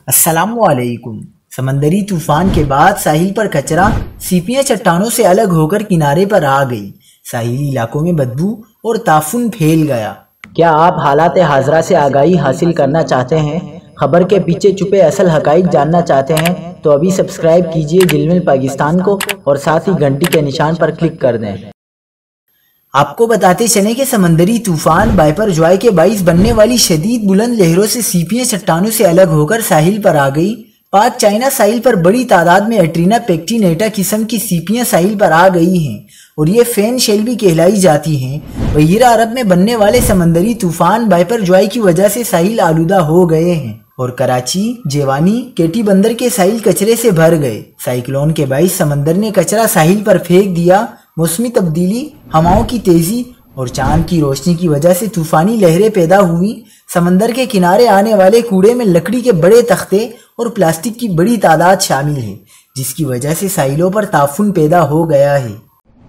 السلام علیکم۔ سمندری طوفان کے بعد ساحل پر کچرا سیپیاں چٹانوں سے الگ ہو کر کنارے پر آ گئی۔ ساحلی علاقوں میں بدبو اور تعفن پھیل گیا۔ کیا آپ حالات حاضرہ سے آگاہی حاصل کرنا چاہتے ہیں؟ خبر کے پیچھے چھپے اصل حقائق جاننا چاہتے ہیں تو ابھی سبسکرائب کیجئے جلمل پاکستان کو اور ساتھ ہی گھنٹی کے نشان پر کلک کر دیں۔ آپ کو بتاتے چلیں کہ سمندری طوفان بائپر جوائے کے باعث بننے والی شدید بلند لہروں سے سیپیاں چٹانوں سے الگ ہو کر ساحل پر آ گئی۔ پاک چائنا ساحل پر بڑی تعداد میں ایٹرینا پیکٹینیٹا قسم کی سیپیاں ساحل پر آ گئی ہیں اور یہ فین شیل بھی کہلائی جاتی ہیں۔ بحیرہ عرب میں بننے والے سمندری طوفان بائپر جوائے کی وجہ سے ساحل آلودہ ہو گئے ہیں اور کراچی، جیوانی، کیٹی بندر کے ساحل کچرے سے بھر گئے۔ سائیکلون کے باعث سمندر نے کچرا ساحل پر پھینک دیا۔ موسمی تبدیلی، ہواؤں کی تیزی اور چاند کی روشنی کی وجہ سے طوفانی لہریں پیدا ہوئیں۔ سمندر کے کنارے آنے والے کوڑے میں لکڑی کے بڑے تختے اور پلاسٹک کی بڑی تعداد شامل ہے، جس کی وجہ سے ساحلوں پر تعفن پیدا ہو گیا ہے۔